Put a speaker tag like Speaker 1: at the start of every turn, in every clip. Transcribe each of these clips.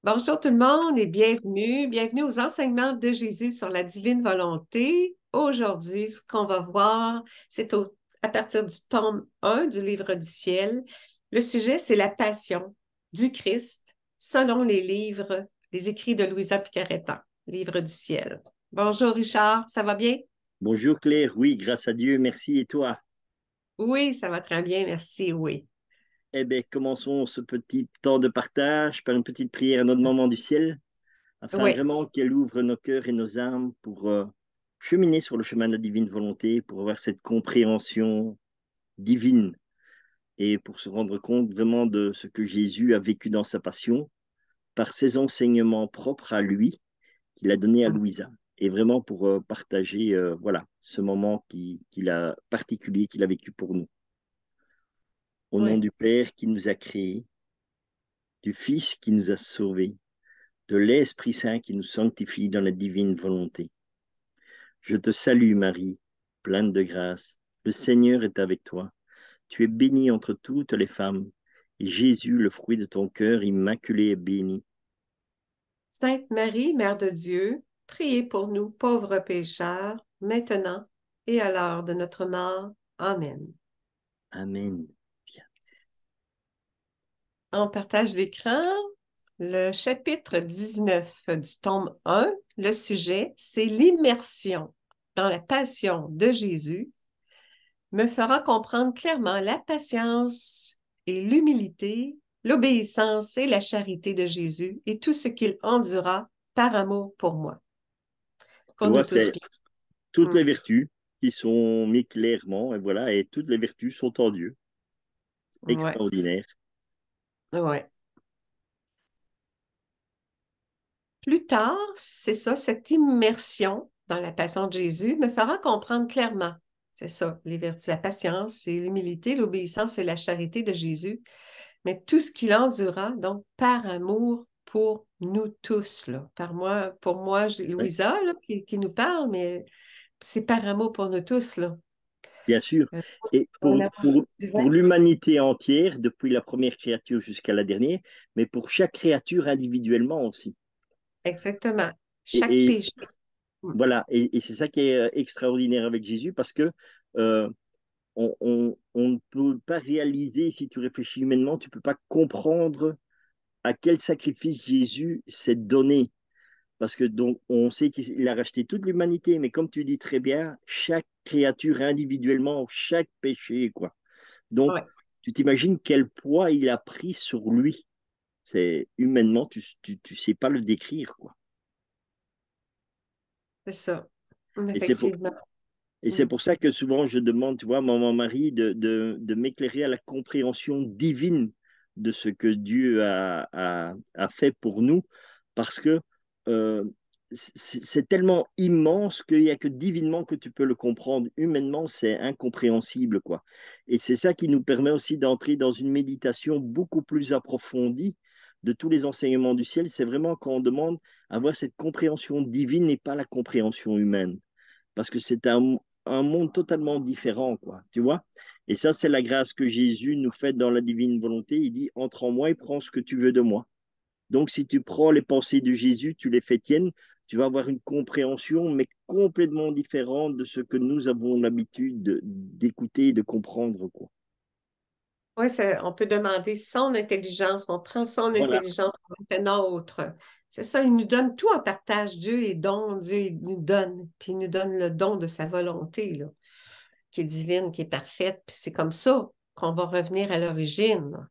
Speaker 1: Bonjour tout le monde et bienvenue. Bienvenue aux enseignements de Jésus sur la divine volonté. Aujourd'hui, ce qu'on va voir, à partir du tome 1 du livre du ciel. Le sujet, c'est la passion du Christ selon les écrits de Louisa Picaretta, livre du ciel. Bonjour Richard, ça va bien?
Speaker 2: Bonjour Claire, oui, grâce à Dieu, merci. Et toi?
Speaker 1: Oui, ça va très bien, merci, oui.
Speaker 2: Eh bien, commençons ce petit temps de partage par une petite prière à notre maman du ciel, afin
Speaker 1: Oui,
Speaker 2: vraiment qu'elle ouvre nos cœurs et nos âmes pour cheminer sur le chemin de la divine volonté, pour avoir cette compréhension divine et pour se rendre compte vraiment de ce que Jésus a vécu dans sa passion par ses enseignements propres à lui qu'il a donné à Louisa. Et vraiment pour partager voilà, ce moment qu'il a particulier, qu'il a vécu pour nous. Au nom
Speaker 1: oui.
Speaker 2: du Père qui nous a créés, du Fils qui nous a sauvés, de l'Esprit Saint qui nous sanctifie dans la divine volonté. Je te salue Marie, pleine de grâce. Le Seigneur est avec toi. Tu es bénie entre toutes les femmes, et Jésus, le fruit de ton cœur immaculé, est béni.
Speaker 1: Sainte Marie, Mère de Dieu, priez pour nous pauvres pécheurs, maintenant et à l'heure de notre mort. Amen.
Speaker 2: Amen. Bien.
Speaker 1: On partage l'écran. Le chapitre 19 du tome 1, le sujet, c'est l'immersion dans la passion de Jésus, me fera comprendre clairement la patience et l'humilité, l'obéissance et la charité de Jésus et tout ce qu'il endura par amour pour moi.
Speaker 2: Tu
Speaker 1: Pour nous
Speaker 2: vois,
Speaker 1: tous,
Speaker 2: c'est
Speaker 1: bien.
Speaker 2: toutes
Speaker 1: Mm.
Speaker 2: les vertus qui sont mises clairement, et voilà, et toutes les vertus sont en Dieu.
Speaker 1: Ouais,
Speaker 2: Extraordinaire.
Speaker 1: ouais. Plus tard, c'est ça, cette immersion dans la passion de Jésus me fera comprendre clairement. C'est ça, les vertus, la patience et l'humilité, l'obéissance et la charité de Jésus, mais tout ce qu'il endura, donc par amour pour nous tous, là. Pour moi,
Speaker 2: Ouais,
Speaker 1: Louisa, là, qui nous parle, mais c'est par amour pour nous tous, là.
Speaker 2: bien sûr.
Speaker 1: Euh,
Speaker 2: Et
Speaker 1: Un amour
Speaker 2: pour
Speaker 1: divin.
Speaker 2: l'humanité entière, depuis la première créature jusqu'à la dernière, mais pour chaque créature individuellement aussi.
Speaker 1: Exactement. Chaque
Speaker 2: Et
Speaker 1: péché. Mm.
Speaker 2: voilà, et c'est ça qui est extraordinaire avec Jésus, parce que euh, on ne peut pas réaliser, si tu réfléchis humainement, tu ne peux pas comprendre à quel sacrifice Jésus s'est donné. Parce que donc, on sait qu'il a racheté toute l'humanité, mais comme tu dis très bien, chaque créature individuellement, chaque péché, quoi. Donc,
Speaker 1: Ouais,
Speaker 2: tu t'imagines quel poids il a pris sur lui. C'est humainement, tu sais pas le décrire, quoi.
Speaker 1: c'est ça.
Speaker 2: Et c'est pour,
Speaker 1: Effectivement.
Speaker 2: et c'est
Speaker 1: Mm.
Speaker 2: pour ça que souvent je demande, tu vois, à mon mari de m'éclairer à la compréhension divine de ce que Dieu a fait pour nous, parce que euh, c'est tellement immense qu'il n'y a que divinement que tu peux le comprendre. Humainement, c'est incompréhensible, quoi. Et c'est ça qui nous permet aussi d'entrer dans une méditation beaucoup plus approfondie de tous les enseignements du ciel. C'est vraiment quand on demande à avoir cette compréhension divine et pas la compréhension humaine. Parce que c'est un monde totalement différent, quoi, tu vois. Et ça, c'est la grâce que Jésus nous fait dans la divine volonté. Il dit, entre en moi et prends ce que tu veux de moi. Donc, si tu prends les pensées de Jésus, tu les fais tiennes, tu vas avoir une compréhension, mais complètement différente de ce que nous avons l'habitude d'écouter et de comprendre, quoi.
Speaker 1: Oui, on peut demander son intelligence, on prend son
Speaker 2: Voilà,
Speaker 1: intelligence, on fait nôtre. C'est ça, il nous donne tout en partage. Dieu est don, Dieu il nous donne, puis il nous donne le don de sa volonté, là, qui est divine, qui est parfaite, puis c'est comme ça qu'on va revenir à l'origine, là,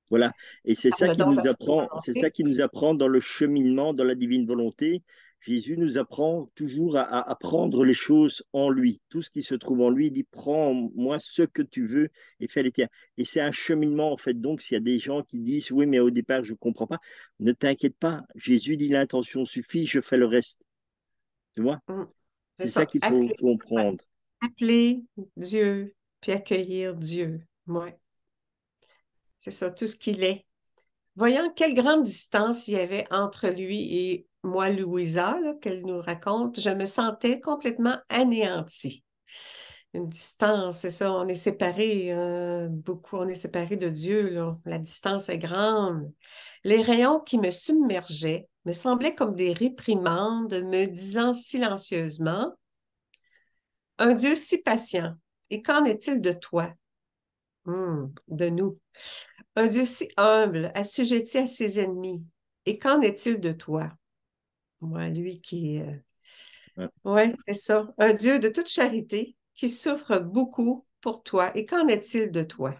Speaker 2: voilà. Et
Speaker 1: par le don de la
Speaker 2: c'est ça
Speaker 1: volonté.
Speaker 2: qui nous apprend dans le cheminement, dans la divine volonté. Jésus nous apprend toujours à prendre les choses en lui. Tout ce qui se trouve en lui, il dit, prends moi ce que tu veux et fais les tiens. Et c'est un cheminement, en fait. Donc, s'il y a des gens qui disent, oui, mais au départ, je ne comprends pas, ne t'inquiète pas. Jésus dit, l'intention suffit, je fais le reste. Tu vois?
Speaker 1: Hum, c'est
Speaker 2: C'est ça
Speaker 1: ça,
Speaker 2: qu'il faut
Speaker 1: ouais.
Speaker 2: comprendre.
Speaker 1: Appeler Dieu, puis accueillir Dieu. Oui, c'est ça, tout ce qu'il est. Voyant quelle grande distance il y avait entre lui et moi, Louisa, là, qu'elle nous raconte, je me sentais complètement anéantie. Une distance, c'est ça, on est séparés, beaucoup, on est séparés de Dieu, là. La distance est grande. Les rayons qui me submergeaient me semblaient comme des réprimandes, me disant silencieusement, un Dieu si patient, et qu'en est-il de toi? De nous. Un Dieu si humble, assujetti à ses ennemis, et qu'en est-il de toi? Moi, lui qui...
Speaker 2: Ouais.
Speaker 1: Oui, c'est ça. Un Dieu de toute charité qui souffre beaucoup pour toi. Et qu'en est-il de toi?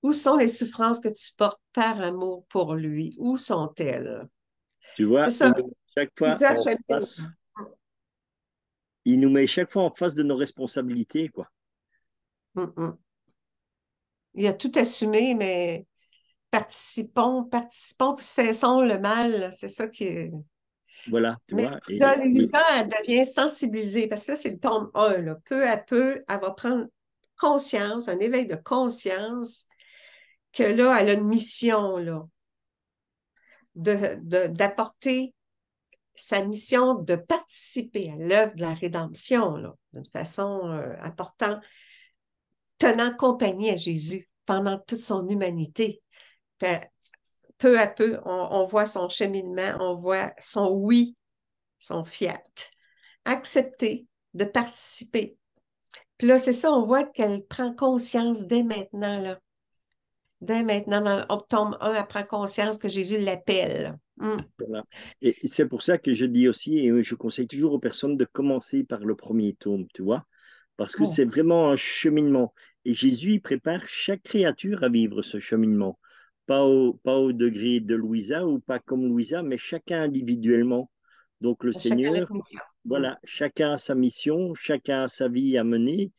Speaker 1: Où sont les souffrances que tu portes par amour pour lui? Où sont-elles?
Speaker 2: Tu
Speaker 1: C'est
Speaker 2: vois,
Speaker 1: ça.
Speaker 2: chaque fois
Speaker 1: Isa
Speaker 2: en
Speaker 1: chemine.
Speaker 2: face, il nous met chaque fois en face de nos responsabilités, quoi.
Speaker 1: Mm, mm. Il a tout assumé, mais participons, puis cessons le mal. C'est ça qui.
Speaker 2: Voilà, tu
Speaker 1: Mais
Speaker 2: vois.
Speaker 1: Lisa, elle devient sensibilisée, parce que là, c'est le tome 1, là. Peu à peu, elle va prendre conscience, un éveil de conscience, que là, elle a une mission, là, d'apporter sa mission de participer à l'œuvre de la rédemption, là, d'une façon apportant, tenant compagnie à Jésus pendant toute son humanité. Peu à peu, on voit son cheminement, on voit son oui, son fiat. Accepter de participer. Puis là, c'est ça, on voit qu'elle prend conscience dès maintenant, là. Dès maintenant, dans le tome 1, elle prend conscience que Jésus l'appelle.
Speaker 2: Voilà. Et c'est pour ça que je dis aussi, et je conseille toujours aux personnes de commencer par le premier tome, tu vois, parce que
Speaker 1: Oh,
Speaker 2: c'est vraiment un cheminement. Et Jésus, il prépare chaque créature à vivre ce cheminement. Pas au degré de Louisa ou pas comme Louisa, mais chacun individuellement. Donc le
Speaker 1: chacun
Speaker 2: Seigneur,
Speaker 1: notre mission.
Speaker 2: voilà, chacun a sa mission, chacun a sa vie à mener,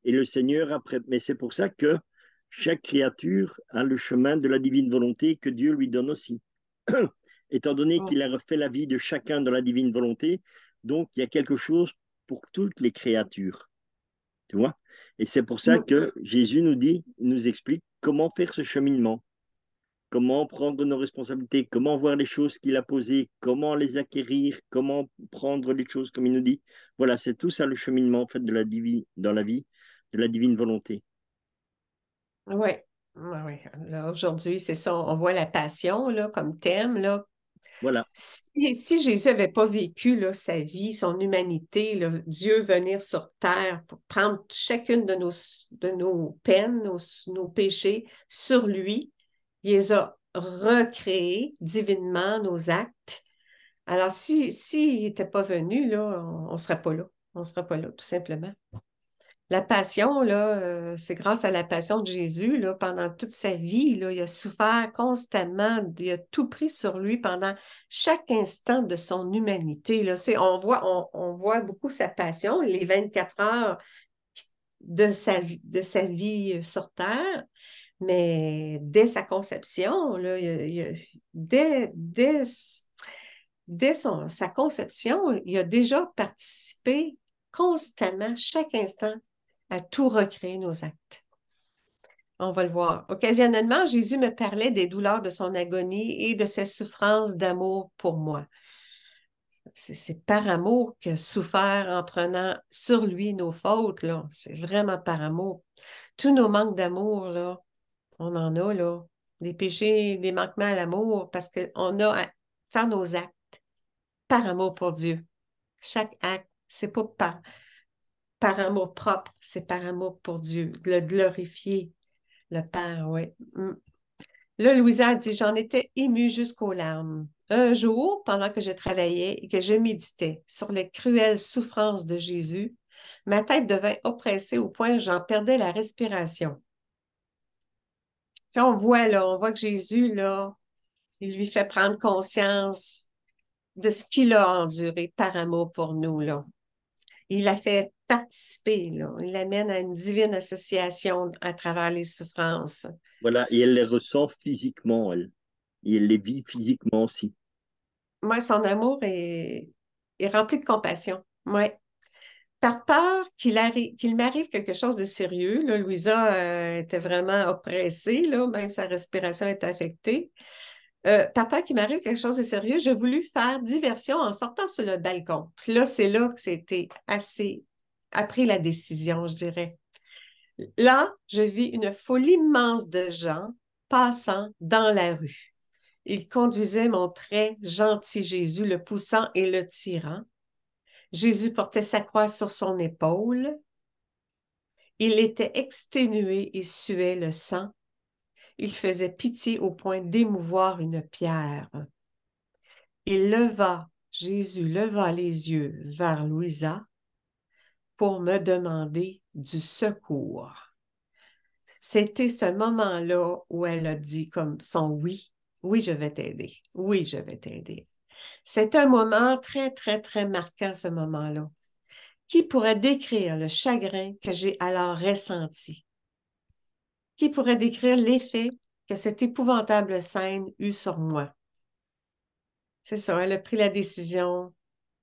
Speaker 2: et le Seigneur après. Mais c'est pour ça que chaque créature a le chemin de la divine volonté que Dieu lui donne aussi. Étant donné
Speaker 1: Oh,
Speaker 2: qu'il a refait la vie de chacun dans la divine volonté, donc il y a quelque chose pour toutes les créatures, tu vois. Et c'est pour ça
Speaker 1: mm.
Speaker 2: que Jésus nous dit, nous explique comment faire ce cheminement, comment prendre nos responsabilités, comment voir les choses qu'il a posées, comment les acquérir, comment prendre les choses comme il nous dit. Voilà, c'est tout ça le cheminement en fait de la divine, dans la vie, de la divine volonté.
Speaker 1: Oui, oui. Là, aujourd'hui, c'est ça, on voit la passion là, comme thème. Là.
Speaker 2: Voilà,
Speaker 1: Si Jésus n'avait pas vécu là, sa vie, son humanité, là, Dieu venir sur terre pour prendre chacune de nos peines, nos péchés sur lui, il les a recréés divinement, nos actes. Alors, s'il n'était pas venu, là, on ne serait pas là. On ne serait pas là, tout simplement. La passion, là, c'est grâce à la passion de Jésus, là, pendant toute sa vie, là, il a souffert constamment, il a tout pris sur lui pendant chaque instant de son humanité. Là. On voit beaucoup sa passion, les 24 heures de sa vie sur Terre, mais dès sa conception, là, dès sa conception, il a déjà participé constamment, chaque instant, à tout recréer nos actes. On va le voir. Occasionnellement, Jésus me parlait des douleurs de son agonie et de ses souffrances d'amour pour moi. C'est par amour qu'il a souffert en prenant sur lui nos fautes, là. C'est vraiment par amour. Tous nos manques d'amour, là, on en a, là. Des péchés, des manquements à l'amour, parce qu'on a à faire nos actes par amour pour Dieu. Chaque acte, c'est pas par amour propre, c'est par amour pour Dieu, de le glorifier, le Père, oui. Là, Louisa a dit, j'en étais émue jusqu'aux larmes. Un jour, pendant que je travaillais et que je méditais sur les cruelles souffrances de Jésus, ma tête devint oppressée au point que j'en perdais la respiration. Tu sais, on voit que Jésus, là, il lui fait prendre conscience de ce qu'il a enduré par amour pour nous, là. Il la fait participer, là. Il l'amène à une divine association à travers les souffrances.
Speaker 2: voilà, et elle les ressent physiquement, elle. Et elle les vit physiquement aussi.
Speaker 1: Moi, son amour est rempli de compassion. Ouais. Par peur qu'il m'arrive quelque chose de sérieux, là, Louisa était vraiment oppressée, là, même sa respiration est affectée. Par peur qu'il m'arrive quelque chose de sérieux, j'ai voulu faire diversion en sortant sur le balcon. Puis là, c'est là que c'était assez a pris la décision, je dirais. Là, je vis une foule immense de gens passant dans la rue. Ils conduisaient mon très gentil Jésus, le poussant et le tirant. Jésus portait sa croix sur son épaule. Il était exténué et suait le sang. Il faisait pitié au point d'émouvoir une pierre. Jésus leva les yeux vers Louisa pour me demander du secours. C'était ce moment-là où elle a dit comme son oui, oui, je vais t'aider, oui, je vais t'aider. C'est un moment très, très, très marquant, ce moment-là. Qui pourrait décrire le chagrin que j'ai alors ressenti? Qui pourrait décrire l'effet que cette épouvantable scène eut sur moi? C'est ça, elle a pris la décision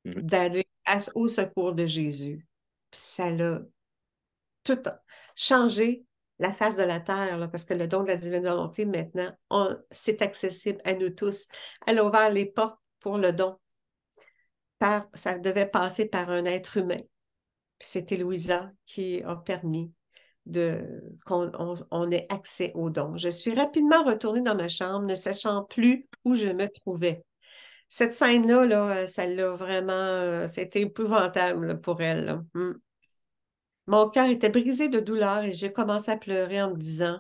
Speaker 2: Mhm.
Speaker 1: d'aller au secours de Jésus. Puis ça l'a tout changé la face de la terre, là, parce que le don de la divine volonté, maintenant, c'est accessible à nous tous. Elle a ouvert les portes pour le don. Ça devait passer par un être humain. Puis c'était Louisa qui a permis qu'on ait accès au don. Je suis rapidement retournée dans ma chambre, ne sachant plus où je me trouvais. Cette scène-là, là, ça l'a vraiment, c'était épouvantable là, pour elle. Là. Mon cœur était brisé de douleur et j'ai commencé à pleurer en me disant,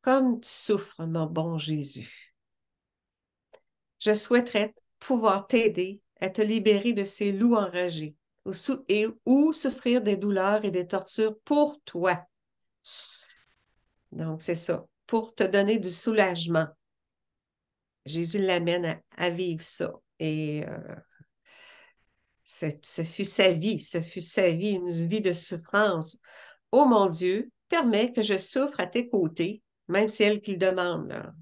Speaker 1: comme tu souffres, mon bon Jésus. Je souhaiterais pouvoir t'aider à te libérer de ces loups enragés ou souffrir des douleurs et des tortures pour toi. Donc, c'est ça, pour te donner du soulagement. Jésus l'amène à vivre ça. Et ce fut sa vie, une vie de souffrance. Oh mon Dieu, permets que je souffre à tes côtés, même si c'est elle qui le demande. Là.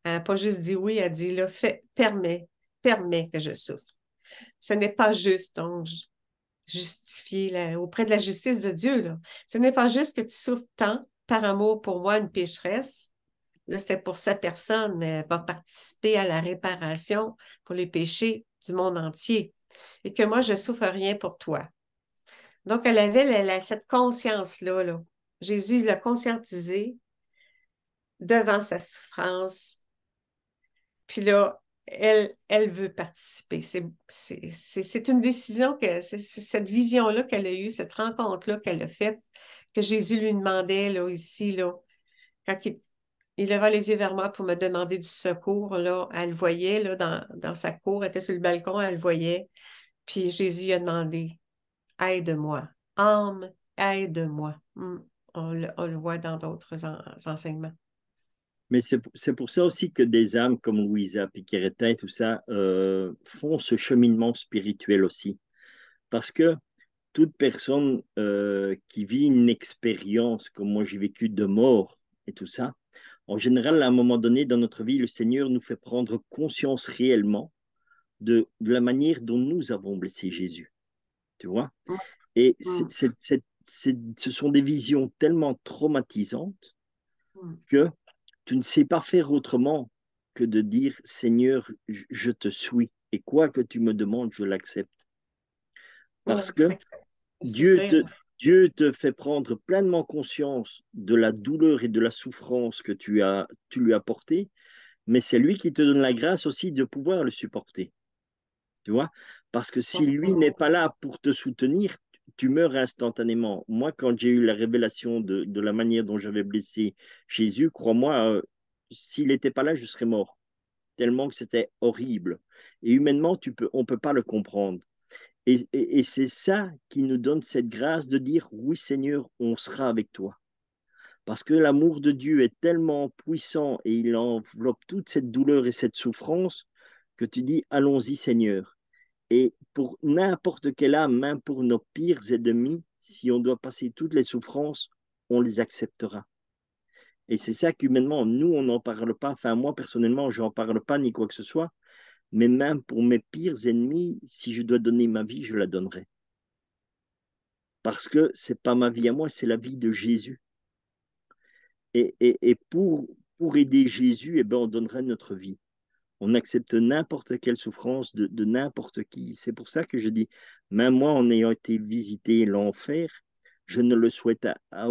Speaker 1: Elle n'a pas juste dit oui, elle a dit là, permets que je souffre. Ce n'est pas juste, donc, justifier auprès de la justice de Dieu. Là. Ce n'est pas juste que tu souffres tant par amour pour moi, une pécheresse. Là, c'était pour sa personne, mais elle va participer à la réparation pour les péchés du monde entier. Et que moi, je ne souffre rien pour toi. Donc, elle avait cette conscience-là. Là. Jésus l'a conscientisé devant sa souffrance. Puis là, elle veut participer. C'est une décision, c'est cette vision-là qu'elle a eue, cette rencontre-là qu'elle a faite, que Jésus lui demandait là, ici, là, quand il leva les yeux vers moi pour me demander du secours. Là, elle le voyait là, dans sa cour, elle était sur le balcon, elle le voyait. Puis Jésus a demandé, aide-moi, âme, aide-moi. On le voit dans d'autres enseignements.
Speaker 2: Mais c'est pour ça aussi que des âmes comme Louisa, Piqueretta et tout ça font ce cheminement spirituel aussi. Parce que toute personne qui vit une expérience, comme moi j'ai vécu, de mort et tout ça, en général, à un moment donné dans notre vie, le Seigneur nous fait prendre conscience réellement de la manière dont nous avons blessé Jésus. Tu vois? Et
Speaker 1: Mm,
Speaker 2: ce sont des visions tellement traumatisantes
Speaker 1: mm.
Speaker 2: que tu ne sais pas faire autrement que de dire, Seigneur, je te suis. Et quoi que tu me demandes, je l'accepte.
Speaker 1: Ouais,
Speaker 2: Parce
Speaker 1: c'est
Speaker 2: que
Speaker 1: vrai que ça fait
Speaker 2: Dieu
Speaker 1: souffrir.
Speaker 2: te, Dieu te fait prendre pleinement conscience de la douleur et de la souffrance que tu lui as portée, mais c'est lui qui te donne la grâce aussi de pouvoir le supporter. Tu vois? Parce que si lui n'est pas là pour te soutenir, tu meurs instantanément. Moi, quand j'ai eu la révélation de la manière dont j'avais blessé Jésus, crois-moi, s'il n'était pas là, je serais mort. Tellement que c'était horrible. Et humainement, on ne peut pas le comprendre. Et c'est ça qui nous donne cette grâce de dire, oui Seigneur, on sera avec toi. Parce que l'amour de Dieu est tellement puissant et il enveloppe toute cette douleur et cette souffrance que tu dis, allons-y Seigneur. Et pour n'importe quelle âme, même pour nos pires ennemis, si on doit passer toutes les souffrances, on les acceptera. Et c'est ça qu'humainement, nous, on n'en parle pas. Enfin, moi, personnellement, je n'en parle pas ni quoi que ce soit. Mais même pour mes pires ennemis, si je dois donner ma vie, je la donnerai. Parce que c'est pas ma vie à moi, c'est la vie de Jésus. Et pour aider Jésus, eh ben, on donnerait notre vie. On accepte n'importe quelle souffrance de n'importe qui. C'est pour ça que je dis, même moi, en ayant été visiter l'enfer, je ne le souhaite à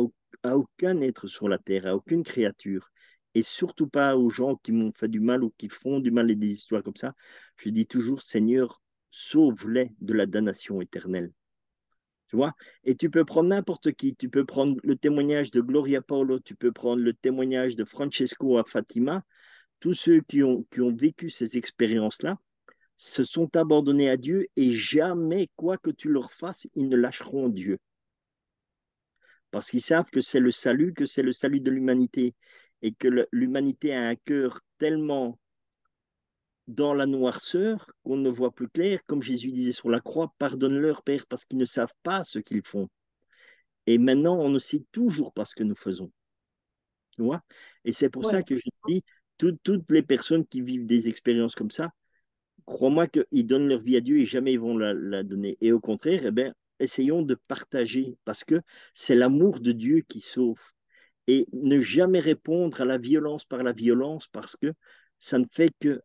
Speaker 2: aucun être sur la terre, à aucune créature, et surtout pas aux gens qui m'ont fait du mal ou qui font du mal et des histoires comme ça. Je dis toujours, Seigneur, sauve-les de la damnation éternelle. Tu vois? Et tu peux prendre n'importe qui. Tu peux prendre le témoignage de Gloria Paolo, tu peux prendre le témoignage de Francesco à Fatima. Tous ceux qui ont vécu ces expériences-là se sont abandonnés à Dieu et jamais, quoi que tu leur fasses, ils ne lâcheront Dieu. Parce qu'ils savent que c'est le salut, que c'est le salut de l'humanité et que l'humanité a un cœur tellement dans la noirceur qu'on ne voit plus clair. Comme Jésus disait sur la croix, pardonne-leur, Père, parce qu'ils ne savent pas ce qu'ils font. Et maintenant, on ne sait toujours pas ce que nous faisons. Tu vois? Et c'est pour ça
Speaker 1: Ouais.
Speaker 2: que je dis, toutes les personnes qui vivent des expériences comme ça, crois-moi qu'ils donnent leur vie à Dieu et jamais ils vont la donner. Et au contraire, eh ben, essayons de partager parce que c'est l'amour de Dieu qui sauve. Et ne jamais répondre à la violence par la violence parce que ça ne fait que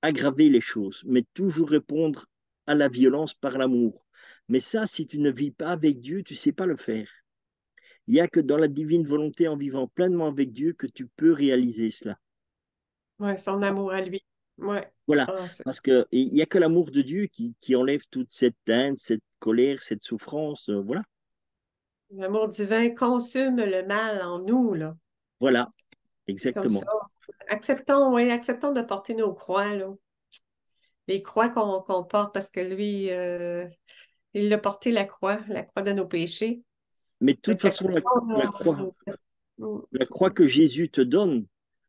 Speaker 2: aggraver les choses, mais toujours répondre à la violence par l'amour. Mais ça, si tu ne vis pas avec Dieu, tu ne sais pas le faire. Il n'y a que dans la divine volonté, en vivant pleinement avec Dieu, que tu peux réaliser cela.
Speaker 1: Ouais, son amour à lui. Ouais.
Speaker 2: Voilà,
Speaker 1: Ah,
Speaker 2: parce qu'il n'y a que l'amour de Dieu qui enlève toute cette haine, cette colère, cette souffrance. Voilà,
Speaker 1: l'amour divin consume le mal en nous, là.
Speaker 2: voilà,
Speaker 1: C'est comme ça.
Speaker 2: exactement.
Speaker 1: Acceptons, oui, acceptons de porter nos croix, là. Les croix qu'on porte parce que lui, il a porté la croix de nos péchés.
Speaker 2: Mais de
Speaker 1: Fait
Speaker 2: toute façon,
Speaker 1: qu'acceptons
Speaker 2: la croix que Jésus te donne,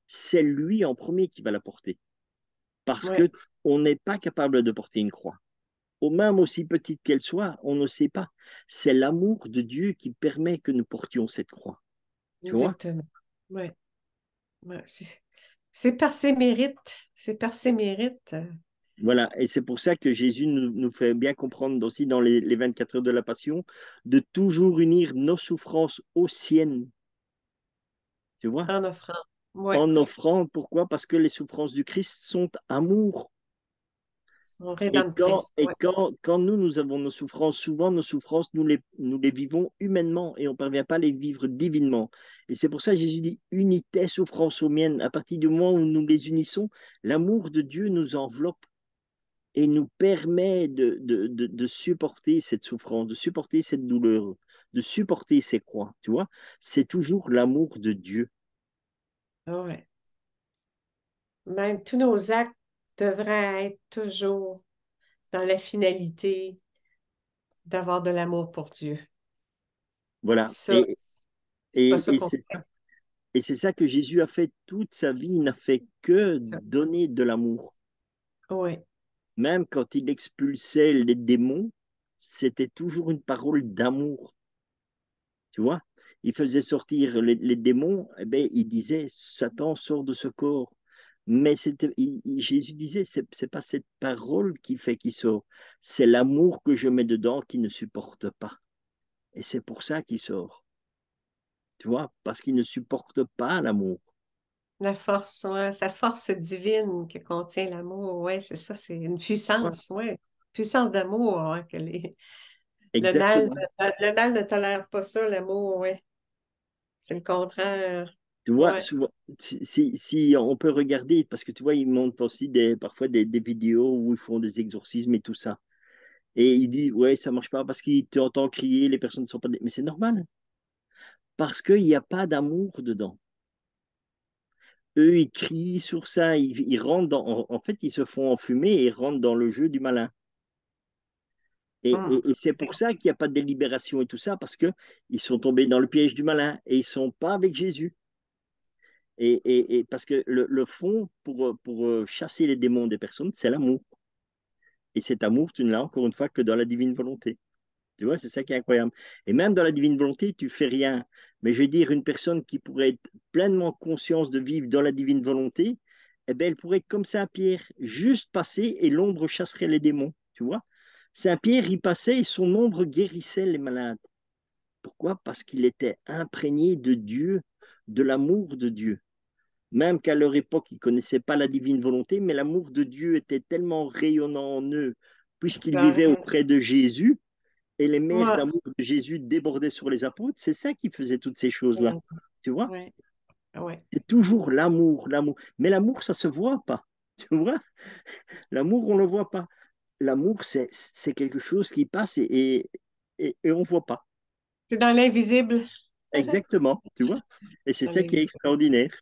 Speaker 2: c'est lui en premier qui va la porter. Parce
Speaker 1: ouais,
Speaker 2: que on n'est pas capable de porter une croix. Au même aussi petite qu'elle soit, on ne sait pas. C'est l'amour de Dieu qui permet que nous portions cette croix. Tu vois?
Speaker 1: exactement. Ouais, ouais. C'est par ses mérites. C'est par ses mérites.
Speaker 2: Voilà, et c'est pour ça que Jésus nous fait bien comprendre aussi dans les 24 heures de la Passion de toujours unir nos souffrances aux siennes, tu vois,
Speaker 1: En offrant. Ouais,
Speaker 2: en offrant. Pourquoi? Parce que les souffrances du Christ sont amour.
Speaker 1: son
Speaker 2: Et
Speaker 1: rédemptrice. Ouais,
Speaker 2: quand nous avons nos souffrances, souvent nos souffrances, nous les vivons humainement et on ne parvient pas à les vivre divinement. Et c'est pour ça que Jésus dit, unis tes souffrances aux miennes. À partir du moment où nous les unissons, l'amour de Dieu nous enveloppe et nous permet de supporter cette souffrance, de supporter cette douleur, de supporter ces croix, tu vois. C'est toujours l'amour de Dieu.
Speaker 1: ouais. Même tous nos actes devraient être toujours dans la finalité d'avoir de l'amour pour Dieu.
Speaker 2: Voilà.
Speaker 1: Ça, c'est pas ça
Speaker 2: Et
Speaker 1: qu'on
Speaker 2: c'est
Speaker 1: fait.
Speaker 2: et c'est ça que Jésus a fait toute sa vie. Il n'a fait que
Speaker 1: Ça.
Speaker 2: donner de l'amour.
Speaker 1: Oui,
Speaker 2: Même quand il expulsait les démons, c'était toujours une parole d'amour, tu vois. Il faisait sortir les démons, eh ben, il disait, Satan sort de ce corps. Mais Jésus disait, c'est pas cette parole qui fait qu'il sort, c'est l'amour que je mets dedans qui ne supporte pas. Et c'est pour ça qu'il sort, tu vois, parce qu'il ne supporte pas l'amour.
Speaker 1: la force, ouais, sa force divine que contient l'amour, ouais, c'est ça, c'est une puissance, ouais, puissance d'amour, hein,
Speaker 2: Exactement.
Speaker 1: le mal ne tolère pas ça, l'amour, ouais, c'est le contraire,
Speaker 2: Tu vois,
Speaker 1: ouais.
Speaker 2: souvent, si on peut regarder, parce que tu vois, ils montrent aussi parfois des vidéos où ils font des exorcismes et tout ça. Et ils disent, ouais, ça marche pas parce qu'ils t'entendent crier, les personnes ne sont pas. Mais c'est normal, parce qu'il n'y a pas d'amour dedans. Eux, ils crient sur ça, ils rentrent en fait, ils se font enfumer et ils rentrent dans le jeu du malin.
Speaker 1: Hum.
Speaker 2: Et c'est pour ça qu'il n'y a pas de délibération et tout ça, parce qu'ils sont tombés dans le piège du malin et ils ne sont pas avec Jésus. Et parce que le fond pour chasser les démons des personnes, c'est l'amour. Et cet amour, tu ne l'as encore une fois que dans la divine volonté. Tu vois, c'est ça qui est incroyable. Et même dans la divine volonté, tu fais rien. Mais je veux dire, une personne qui pourrait être pleinement consciente de vivre dans la divine volonté, eh bien, elle pourrait être comme Saint-Pierre, juste passer et l'ombre chasserait les démons. Tu vois? Saint-Pierre, il passait et son ombre guérissait les malades. Pourquoi? Parce qu'il était imprégné de Dieu, de l'amour de Dieu. même qu'à leur époque, ils ne connaissaient pas la divine volonté, mais l'amour de Dieu était tellement rayonnant en eux, puisqu'ils vivaient
Speaker 1: Ouais,
Speaker 2: auprès de Jésus, et les mers
Speaker 1: ouais,
Speaker 2: d'amour de Jésus débordaient sur les apôtres. C'est ça qui faisait toutes ces choses-là. Tu vois?
Speaker 1: ouais, ouais.
Speaker 2: C'est toujours l'amour, l'amour. Mais l'amour, ça se voit pas. Tu vois? L'amour, on le voit pas. L'amour, c'est quelque chose qui passe et on ne voit pas.
Speaker 1: C'est dans l'invisible.
Speaker 2: Exactement, tu vois? Et c'est
Speaker 1: Dans
Speaker 2: ça qui est
Speaker 1: l'invisible.
Speaker 2: extraordinaire.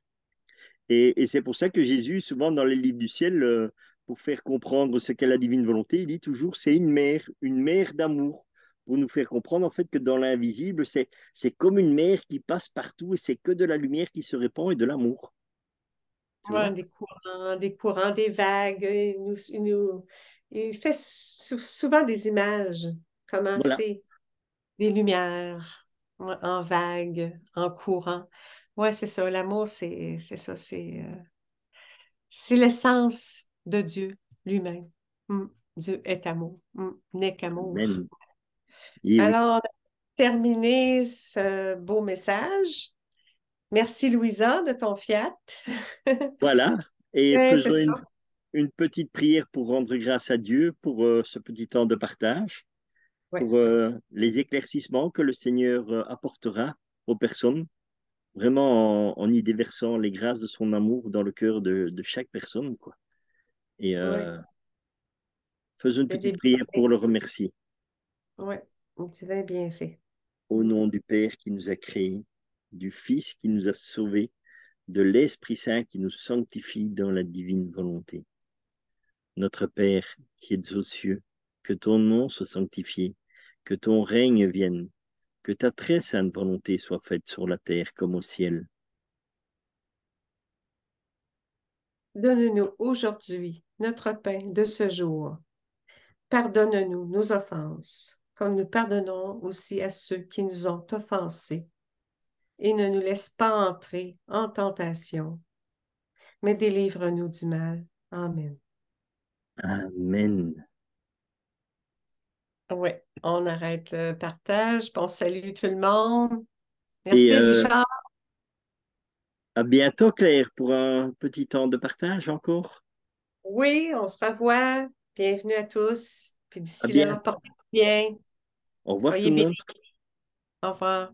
Speaker 2: Et c'est pour ça que Jésus, souvent dans les livres du ciel, pour faire comprendre ce qu'est la divine volonté, il dit toujours c'est une mer d'amour, pour nous faire comprendre en fait que dans l'invisible, c'est comme une mer qui passe partout et c'est que de la lumière qui se répand et de l'amour. Tu
Speaker 1: Ouais,
Speaker 2: vois?
Speaker 1: des courants, des vagues. Il fait souvent des images, comment
Speaker 2: Voilà.
Speaker 1: c'est, des lumières ouais, en vagues, en courant. Ouais, c'est ça. L'amour, c'est ça. C'est l'essence de Dieu lui-même. Mm. Dieu est amour. Mm. N'est qu'amour.
Speaker 2: Amen. Et oui.
Speaker 1: Alors, on a terminé ce beau message. Merci, Louisa, de ton fiat.
Speaker 2: Voilà. Et
Speaker 1: Ouais, c'est
Speaker 2: faisons
Speaker 1: ça.
Speaker 2: une petite prière pour rendre grâce à Dieu pour ce petit temps de partage,
Speaker 1: Ouais,
Speaker 2: pour les éclaircissements que le Seigneur apportera aux personnes, vraiment en y déversant les grâces de son amour dans le cœur de chaque personne, quoi. Et
Speaker 1: ouais.
Speaker 2: faisons une
Speaker 1: Il y a des
Speaker 2: petite prière pour le remercier.
Speaker 1: ouais, un divin bienfait.
Speaker 2: Au
Speaker 1: Mm.
Speaker 2: nom du Père qui nous a créés, du Fils qui nous a sauvés, de l'Esprit Saint qui nous sanctifie dans la divine volonté. Notre Père qui es aux cieux, que ton nom soit sanctifié, que ton règne vienne, que ta très sainte volonté soit faite sur la terre comme au ciel.
Speaker 1: Donne-nous aujourd'hui notre pain de ce jour. Pardonne-nous nos offenses, comme nous pardonnons aussi à ceux qui nous ont offensés. Et ne nous laisse pas entrer en tentation, mais délivre-nous du mal. Amen.
Speaker 2: Amen.
Speaker 1: Oui, on arrête le partage, puis on salue tout le monde.
Speaker 2: Et
Speaker 1: Merci, Richard.
Speaker 2: à bientôt, Claire, pour un petit temps de partage encore.
Speaker 1: Oui, on se revoit. Bienvenue à tous. Puis
Speaker 2: À
Speaker 1: d'ici là,
Speaker 2: bientôt.
Speaker 1: portez-vous bien.
Speaker 2: Au revoir tout
Speaker 1: Soyez
Speaker 2: le
Speaker 1: bénis.
Speaker 2: monde.
Speaker 1: Au revoir.